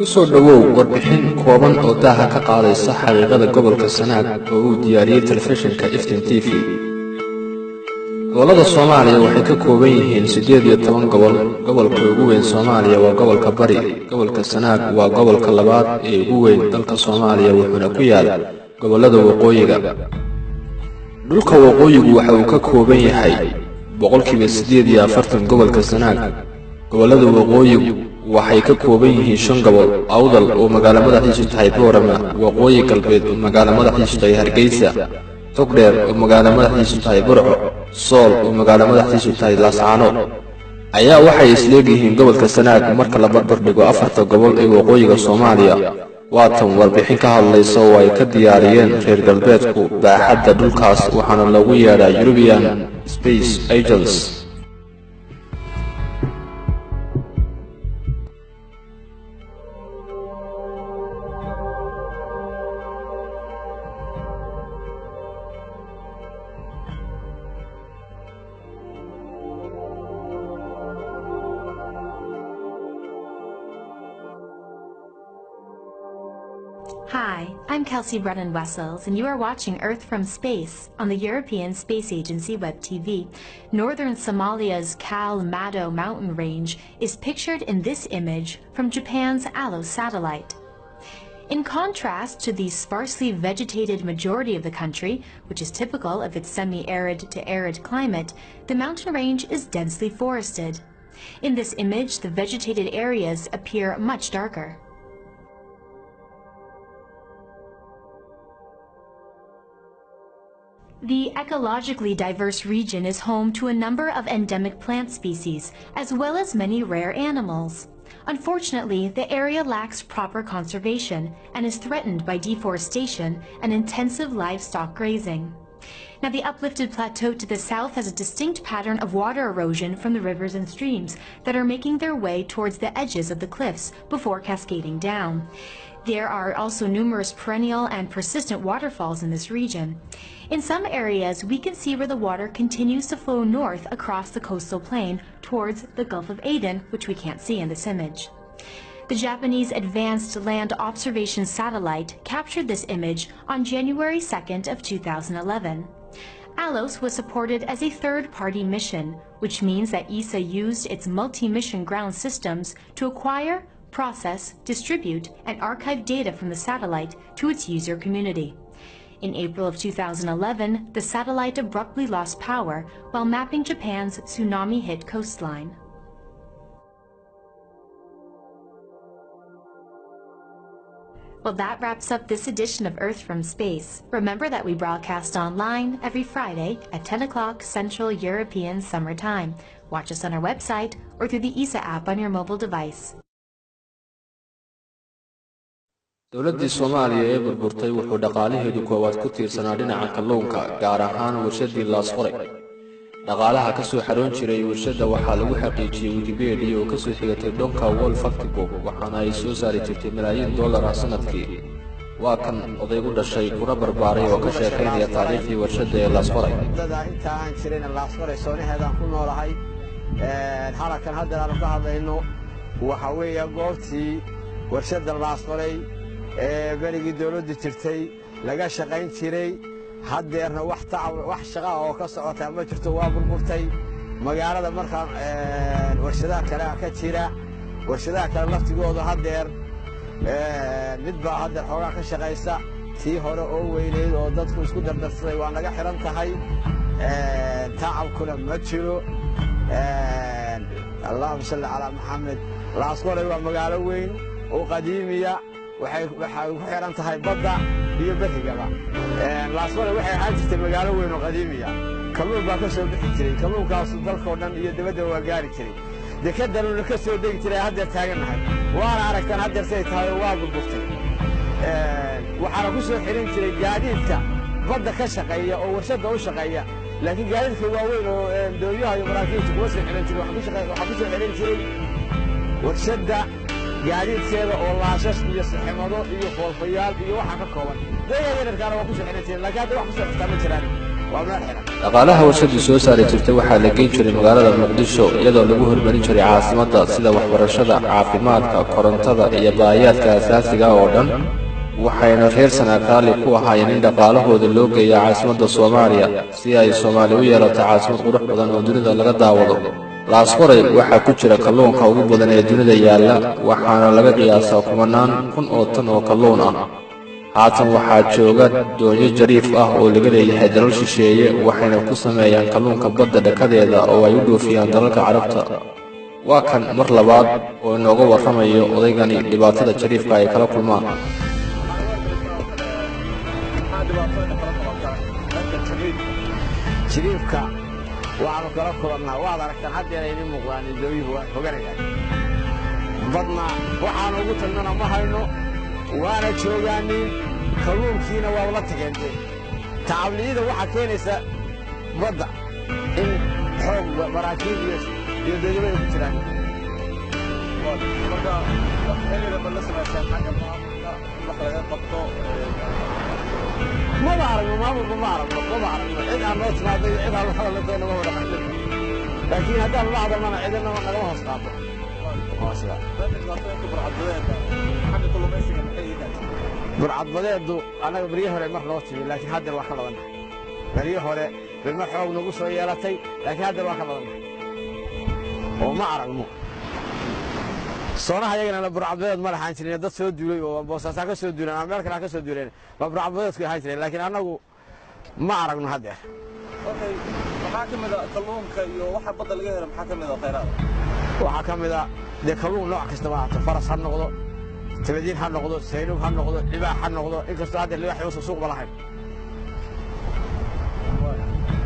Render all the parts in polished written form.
kusoo dhawow warbixin kooban oo daaha ka qaadaysa xaqiiqada gobolka Sanaag oo uu diyaariyay telefishinka Iftiin TV. Gobolada Soomaaliya waxay ka kooban yihiin 18 gobol. Gobolka ugu weyn Soomaaliya waa gobolka Bari. Gobolka Sanaag waa gobolka labaad ee ugu weyn dalka Soomaaliya wuxuuna ku yaal gobolada waqooyiga. Dhulka waqooyigu waxa uu ka kooban yahay 48% gobolka Sanaag. Gobolada waqooyigu waxay ka kooban yihiin 5 gobol: Awdal oo magaalada madaxdiisu tahay Boorama, Waqooyi Galbeed oo magaalada madaxdiisu tahay Hargeysa, Togdheer oo magaalada madaxdiisu tahay Burco, Sool oo magaalada madaxdiisu tahay Laascaanood. Ayaa waxay isleeyihiin gobolka Sanaag marka la barbar dhigo 4 gobol ee waqooyiga Soomaaliya. Waa tan warbixin ka hadlaysa oo ay ka diyaariyeen reer galbeedku baaxadda dhulkaas waxaana lagu yeedhaa European Space Agency. Hi, I'm Kelsey Brennan-Wessels, and you are watching Earth from Space on the European Space Agency Web TV. Northern Somalia's Kal Mado mountain range is pictured in this image from Japan's ALOS satellite. In contrast to the sparsely vegetated majority of the country, which is typical of its semi-arid to arid climate, the mountain range is densely forested. In this image, the vegetated areas appear much darker. The ecologically diverse region is home to a number of endemic plant species, as well as many rare animals. Unfortunately, the area lacks proper conservation and is threatened by deforestation and intensive livestock grazing. Now, the uplifted plateau to the south has a distinct pattern of water erosion from the rivers and streams that are making their way towards the edges of the cliffs before cascading down. There are also numerous perennial and persistent waterfalls in this region. In some areas, we can see where the water continues to flow north across the coastal plain towards the Gulf of Aden, which we can't see in this image. The Japanese Advanced Land Observation Satellite captured this image on January 2nd of 2011. ALOS was supported as a third-party mission, which means that ESA used its multi-mission ground systems to acquire, process, distribute, and archive data from the satellite to its user community. In April of 2011, the satellite abruptly lost power while mapping Japan's tsunami-hit coastline. Well, that wraps up this edition of Earth from Space. Remember that we broadcast online every Friday at 10 o'clock Central European Summer Time. Watch us on our website or through the ESA app on your mobile device. dowladda Soomaaliya ee burburtay wuxuu dhaqaalaheedu koowaad ku tiirsanaa dhinaca kalluunka gaar ahaan warshadii Laasqoray. Dhaqaalaha ka soo xaroon jiray warshadda waxaa lagu xaqiijiyay Wikipedia oo ka soo xigatay Donka World Factbook waxaana ay soo saari jirtay malaayiin dollar sanadkii. Waa kan odaygu dhashay kuna barbaaray oo ka sheekeynaya taariikhdii warshadda ee Laasqoray. Dadka inta aan jirin Laasqoray soonaheedan ku noolahay halakan hadda aan ka hadlayno waxa weeye goobtii warshadda Laasqoray berigii dawladdu jirtay laga shaqayn jiray haddeerna wax shaqo oo ka socota ma jirto waa burburtay magaalada markaan warshadaha kale ka jira warshadaha kale laftigooda haddeer mid baa hadda xoogaa ka shaqaysa tii hore oo weyneyd oo dadku isku dardarsaday waa naga xiran tahay tacabkuna ma jiro allahumma salli calaa maxamed Laasqoray waa magaalo weyn oo qadiimiya waxay ku xiran tahay badda iyo berigaba Laasqoray waxay ahaan jirtay magaalo weyn oo qadiimiya kalluun baa ka soo bixi jiray kalluunkaas dalka oo dhan iyo dibadda waa gaari jiray dekedana ka soo degi jiray hadda taaganahay waana aragtan hadda say tahay waa burburtay waxaana ku soo xiran jiray gaadiidka badda ka shaqeeya oo warshadda u shaqeeya laakiin gaadiidka waaweyn oo doonyaha iyo maraakiibta kuwa soo xiran jiray waxa ku soo xiran jiray warshadda gaadiidkeeda oo laashas iyo saximado iyo foolfayaal iyo waxa ka kooban deegaanka yarkaana waa ku soo xiran jireen laakiin hadda wax ku soo xiran jiraan waa meel xiran. dhaqaalaha warshadii soo saari jirtay waxaa la geyn jiray magaalada muqdisho iyadoo lagu hormarin jiray caasimadda sida waxbarashada caafimaadka korontada iyo baahiyaadka asaasiga oo dhan waxayna reer Sanaakaali ku ahaayeen in dhaqaalahooda loo geeyo caasimadda Soomaaliya si ay Soomaaliya u yeelato caasimad qurux badan oo dunida laga daawado. Laasqoray waxaa ku jira kalluunka ugu badan ee dunida yaalla waxaana laga qiyaasaa kumanaan kun oo tan oo kalluun ah. haatan waxaa jooga doonyo jariif ah oo laga leeyahay dalal shisheeye waxayna ku sameeyaan kalluunka badda dhakadeeda oo ay u dhoofiyaan dalalka Carabta. waa kan mar labaad oo inooga warramayo odaygani dhibaatada jariifka ay kala kulmaan. jiriifka waxaanu kala kulannaa waad aragtaan haddeer ayni muuqdaan dooyuhu waa xoganayaan badna waxaanu ugu tagnana ma hayno waana joogaanin kalluunkiina waa ula tageentay tacabniyada waxaa keenaysa badda in xoog maraakiib iyo dooyaba ay ku jiraan marka xilliga balla samaysaan xagga maamulka wax laga qabto ما بعرف ما بعرف عيد عن نوت ما عيد عن الحلقة اللي كنا ما هو رحنا لكن هذا بعض ما عيدنا ما نروح نصطاد ما شاء برعد بدأت أنا بريه ولا مرة نوتي لكن هذا الواحد ضمن بريه ولا بالمحور نقص ريالتي لكن هذا الواحد ضمن وما أعرف مو صراحة يجينا برعبات ما راح نشتري ده سود دولي وبوساسا كسود دولي أمريكا لا كسود دولي برعبات كي هاي لكن أنا ما أعرف من هذا. أوكي محاكم إذا كلهم كيو واحد بدل غير محاكم إذا خيرات. وحكم إذا ده كلهم نوع كستماع فرس هالنقطة تبدين هالنقطة سينوب هالنقطة لباح هالنقطة إنك استعد اللي راح يوصل سوق بلا حاجة.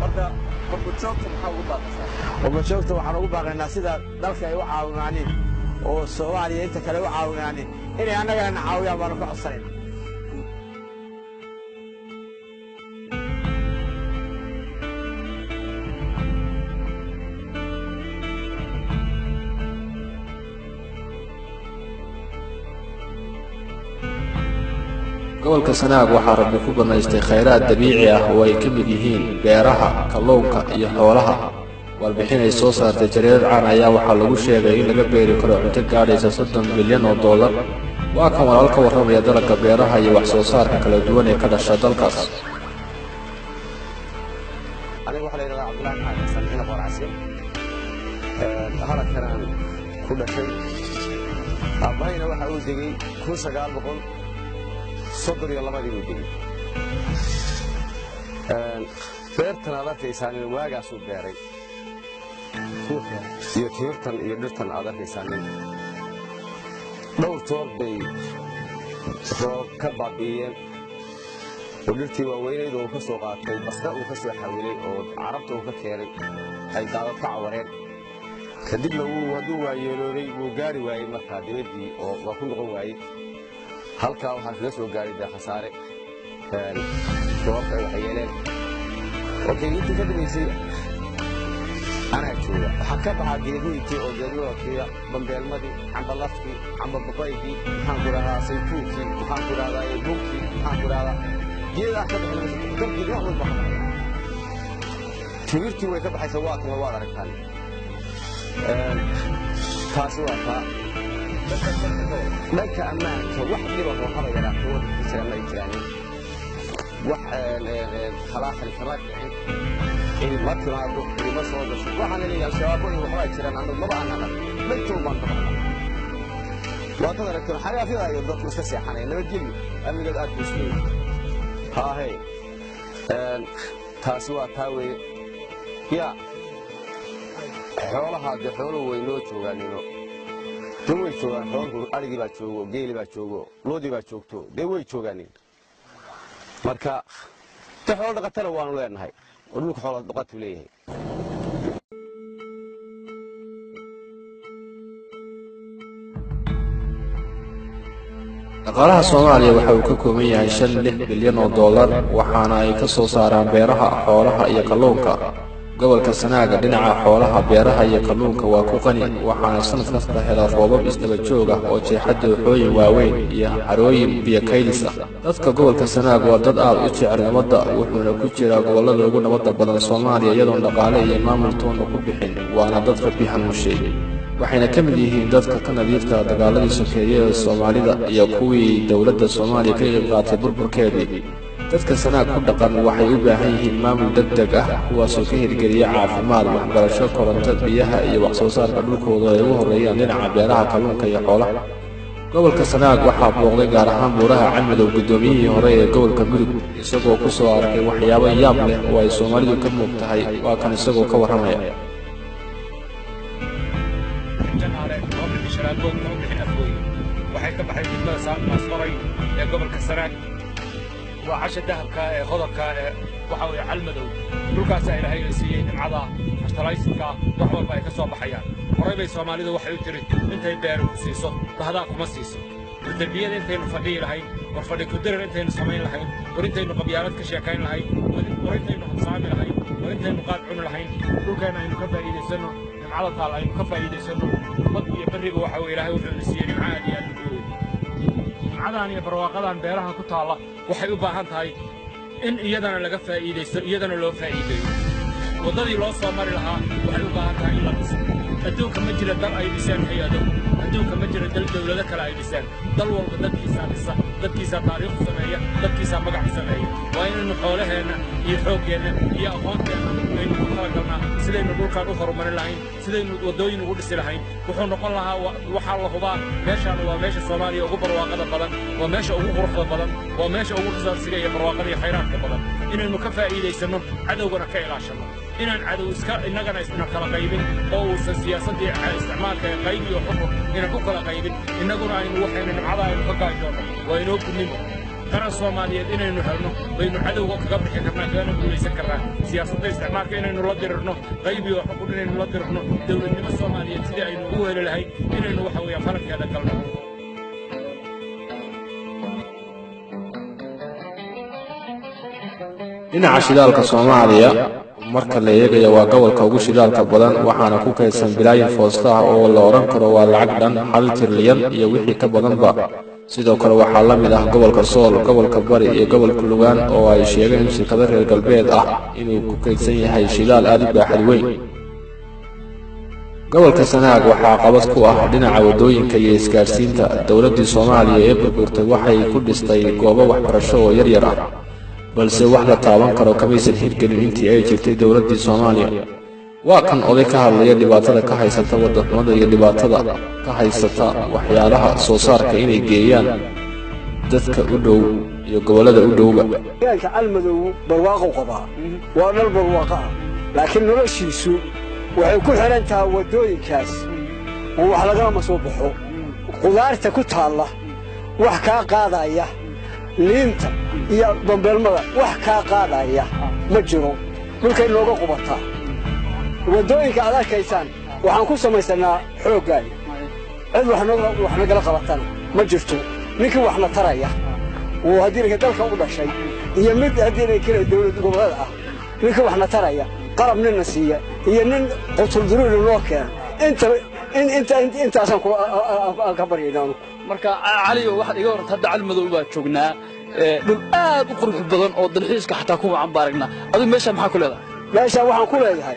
مرة وبتشوفت محاولات. وبتشوفت وحنقول بقى الناس إذا ذلك يوعى يعني والسؤال أنت كلو عاون يعني إني أنا قاعد نحاول يا بارك الصين. gobolka Sanaag waxaa rabbi ku banaystay khayraad dabiici ah oo ay ka mid yihiin beeraha kalluunka iyo xoolaha. warbixin ay soo saartay jareer caan ayaa waxaa lagu sheegay in laga beeri karo cunto gaadhaysa $30 bilyan. waa kan walaal ka warramaya dalagga beeraha iyo wax soo saarka kala duwan ee ka dhasha dalkaas. aniga waxa la yiraahdaa Cabdullaahi Maxamed Xasan ina qoracsi halkan ku dhashay abayna waxa uu degay 1932 uu degay beertan adarkaysan waagaas uu beeray iyo tiirtan iyo dhirtan adarkaysan dhowr toor bay roob ka baabi'iyeen oo dhirtii waaweyneyd oo ka soo qaatay basda uu ka soo xawilay oo carabta uu ka keenay ay daadad ka cawareen kadibna hadduu waayeelooday wuu gaari waayey markaa dibadii oo waa ku noqon waayey halkaa waxaa kaga soo gaaray dee khasaare roobka ay waxyeeleen okay intii ka dambaysay anaa jooga waxaa ka baxaa geedihiitii oo geedlookiya bambeelmadii cambalafkii cambababaygii maxaan ku idhahdaa saytuunkii maxaan ku idhahdaa bunkii maxaan ku idhahdaa geedaa ka baxaysa dalkii wax walba ka baxaya timirtii way ka baxaysa waa tan waad aragtaan taasi waa taa dhanka ammaanka wax dhiba oo haba yaraato waddanka jiraan ay jiraanin wax khalaaqali kama dhicin in ma timaado ilma soo gasho waxaana leeyahay al-shabaab iyo waxbaa jiraan anu maba anana maytow baan ka baxnaa waa tad aragteen xayaafyada iyo dadku iska seexanaya nabadgelyo amnigeed aad buu isleeyahay haahey taasi waa taa weeye yaa xoolaha dee xooluhu way noo joogaanino dee way joogaan xooluhu arigii baa joogo geeli baa joogo loodii baa joogto dee way joogaanin marka dee xoolo dhaqatana waanu leenahay oo dhulka xoolo dhaqatuu leeyahay dhaqaalaha Soomaaliya waxa uu ka kooban yahay $6 bilyan waxaana ay ka soo saaraan beeraha xoolaha iyo kalluunka. gobolka Sanaaga dhinaca xoolaha beeraha iyo kalluunka waa ku qani waxaana sanad kasta helaa roobab isdaba joog ah oo jeexada xooyin waaweyn iyo harooyin biyo kaylis ah dadka gobolka Sanaaga waa dad aad u jecel nabadda wuxuuna ku jiraa gobolada ugu nabadda badan Soomaaliya iyadoo dhaqaale iyo maamul toona ku bixin waana dadka biixan u sheegay waxayna ka mid yihiin dadka ka nadiifta dagaaladii sokeeye ee Soomaalida iyo kuwii dawladda Soomaaliya ka qayb qaatay burburkeedii dadka Sanaag ku dhaqan waxay u baahan yihiin maamul degdeg ah kuwaas oo ka hirgeliya caafimaad waxbarasho koronto biyaha iyo wax soo saarka dhulkooda ay ugu horeeyaan dhinaca beeraha kalluunka iyo xoolaha gobolka Sanaag waxaa booqday gaar ahaan buuraha Calmadow gudoomiyihii hore ee gobolka Mudug isagoo ku soo arkay waxyaabo yaab leh oo ay Soomaalidu ka muuqtahay waa kan isagoo ka waramaya waxay ka baxay degmada Maasmaray ee gobolka Sanaag وعاش الذهب كخضرك وحاول علمدو دولكاس إلهي يسيء نمعضا اشترايسك وحول باي كسو بحيان قريبا Soomaalidu waxay u tiri intay beero siiso bahda kuma siiso tarbiyada intaynu fadhiyo lahayn war fadhi ku dirar intaynu samayn lahayn war intaynu qabyaalad ka sheekayn lahayn war intaynu habsaami lahayn war intaynu qaad cun lahayn dhulkeena aynu ka faa'iideysano nimcada taal aynu ka faa'iideysano bad iyo bariga waxa uu Ilaahay wuxuu nasiiyay nimcada iyo nimcadan iyo barwaaqadan beeraha ku taala waxay u baahan tahay in iyadana laga faa'iideysto iyadana loo faa'iideeyo wadadii loo soo mari lahaa waxay u baahan tahay in la dhiso adduunka ma jira dal ay dhisaan hay'ado adduunka ma jira dawlado kale ay dhisaan dal walba dadkiisa dhisa dadkiisa taariikh sameeya dadkiisa magac sameeya waa inaynu xoolaheena iyo xooggeena iyo aqoonteena aynu ku kala galnaa sidaynu dhulkaan u horumarin lahayn sidaynu wadooyin ugu dhisi lahayn wuxuu noqon lahaa waxaa la hubaa meeshaan waa meesha Soomaaliya ugu barwaaqada badan waa meesha ugu quruxda badan waa meesha ugu xisaabsiga iyo barwaaqada iyo khayraadka badan inaynu ka faa'iideysano cadawgana ka ilaashano inaan cadow iska innagana isna kala qaybin oo uusan siyaasadii isticmaalka qayb iyo xukun inaan ku kala qaybin innaguna aynu waxaynu nimcada aynu ka gaajoono waa inoo gudnimo qaran Soomaaliyeed inaynu helno baynu cadawga kaga bixi karnaa kana guulaysan karnaa siyaasadda isticmaalka inaynu la dirirno qayb iyo xukun inaynu la dirirno dawladnimo Soomaaliyeed sidii aynu u heli lahayn inaynu waxa weeyaan falankeeda galno dhinaca shidaalka Soomaaliya marka la eegayo waa gobolka ugu shidaalka badan waxaana ku kaydsan bilaayin foosta ah oo la oran karo waa lacag dhan 1 trilyan iyo wixii ka badanba sidoo kale waxaa la mid ah gobolka Sool gobolka Bari iyo gobolka Lugaan oo ay sheegeen shirkado reer galbeed ah inuu ku kaydsan yahay shidaal aad u baaxad weyn gobolka Sanaag waxaa qabad ku ah dhinaca wadooyinka iyo isgaarsiinta dawladda Soomaaliya ee burburtay waxay ku dhistay goobo waxbarasho oo yar yar ah balse wax la taaban karo kamaysan hirgelin intii ay jirtay dawladda Soomaaliya waa kan oday ka hadlaya dhibaatada ka haysata wadamada iyo dhibaatada ka haysata waxyaalaha soo saarka inay geeyaan dadka u dhow iyo gobolada u dhowba deegaanka Calmadow barwaaqo qabaa waa dal barwaaqo laakiin noloshiisu waxay ku xiran tahay wadooyinkaas oo wax laga ma soo baxo qudaarta ku taala wax ka qaadaya liinta iyo bambeelmada wax ka qaadaya ma jiro dhulkay looga qubataa wadooyinka aad arkaysaan waxaan ku samaysanaa xooggan cid wax nagala qabatana ma jirto ninkii waxna taraya oo haddii dalka u dhashay iyo mid haddii kale dawlad gobolada ah ninkii waxna taraya qalab ninna siiya iyo nin qotul duruur loo keen intaasan ka baryaynaa marka cali waxaad iga warantay hadda Calmadow baa joognaa dhul aad u qurux badan oo dalxiiska xataa ku wacan baaragna adigu meesha maxaa ku leedahay meesha waxaan ku leeyahay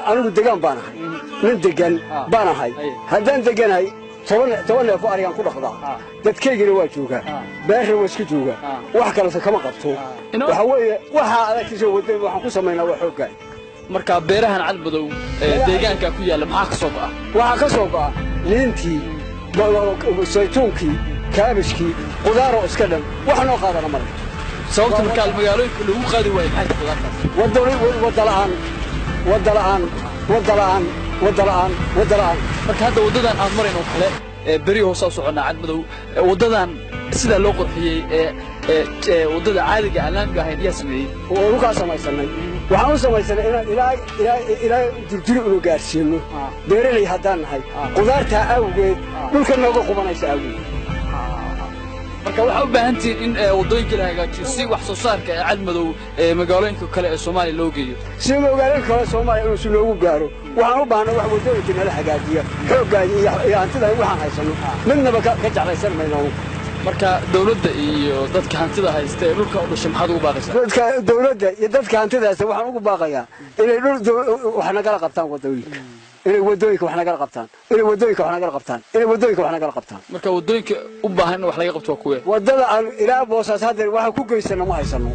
anigu degan baan ahay nin degan baan ahay haddaan deganahay toban neef arigaan ku dhaqdaa dadkaygina waa joogaa beerna waa iska joogaa wax kalese kama qabto waxa weeye waxaa adagtiisa wadada waxaan ku samaynaa waa xooggan marka beerahan Calmadow deegaanka ku yaala maxaa ka soo go'a waxaa ka soo go'a liintii saytuunkii kaabishkii qudaaro iska dhan wax noo qaadana ma leh sababta marka magaalooyinka lagu qaadi waayo maxay qudaartaas wada la'aan marka hadda wadadan aan marayno kale bari hoos u soconaa Calmadow wadadan sida loo qurxiyay wadada caadiga alaamka ahayn yaa sameeyay oo uga samaysanay waxaan u samaysanay ilaa durdur uu gaarsiino beeralay haddaan nahay qudaarta awgeed dhulka nooga qubanaysa awgeed marka waxa u baahan tihiin in wadooyinka la hagaajiyo si wax soo saarka Cadmadow magaalooyinka kale ee Soomaaliya loo geeyo si magaalooyinka kale Soomaaliya inuu si loogu gaaro waxaan u baahnaa wax wadooyinka la hagaajiyo xooggaadi iyo hantida waxaan haysano midnaba ka jeclaysan mayno marka dawladda iyo dadka hantida haysta ee dhulka u dhashay maxaad ugu baaqaysaa dadka dawladda iyo dadka hantida haysta waxaan ugu baaqayaa inay dhul wax nagala qabtaan wadooyinka inay wadooyinka wax nagala qabtaan inay wadooyinka wax nagala qabtaan inay wadooyinka wax nagala qabtaan marka wadooyinka u baahan wax laga qabto kuwe wadada aan ilaa Boosaas hadda waxa ku geysana ma haysano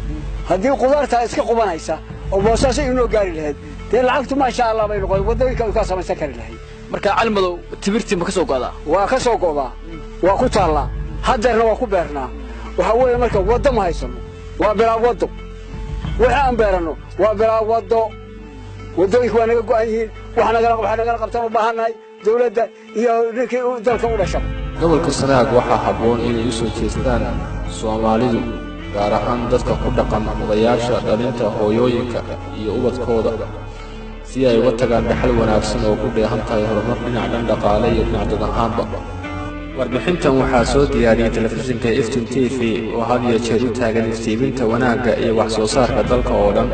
haddii qudaarta iska qubanaysa oo Boosaas inuu gaari lahayd dee lacagtu ma sha Allah bay noqon wadooyinka ka samaysan kari lahayd marka Cadmadow tibirtii ma ka soo go'daa waa ka soo go'daa waa ku taala haddana waa ku beernaa waxa weeye marka wada ma haysano waa bilaa wado waxa aan beerano waa bilaa wado wadooyinka waa naga go'an yihiin waxa nagala qabtaan u baahannahay dawladda iyo ninkii dalka u dhashay gobolka Sanaag waxaa habboon inay u soo jeestaan Soomaalidu gaar ahaan dadka ku dhaqan odayaasha dhalinta hooyooyinka iyo ubadkooda si ay uga tagaan dhaxal wanaagsan oo ku dheehan tahay horumar dhinaca dhaqaale iyo dhinaca dad ahaanba warbixintan waxaa soo diyaariyay telefishinka Iftiin TV oo had iyo jeer u taagan iftiiminta wanaagga iyo wax soo saarka dalka oo dhan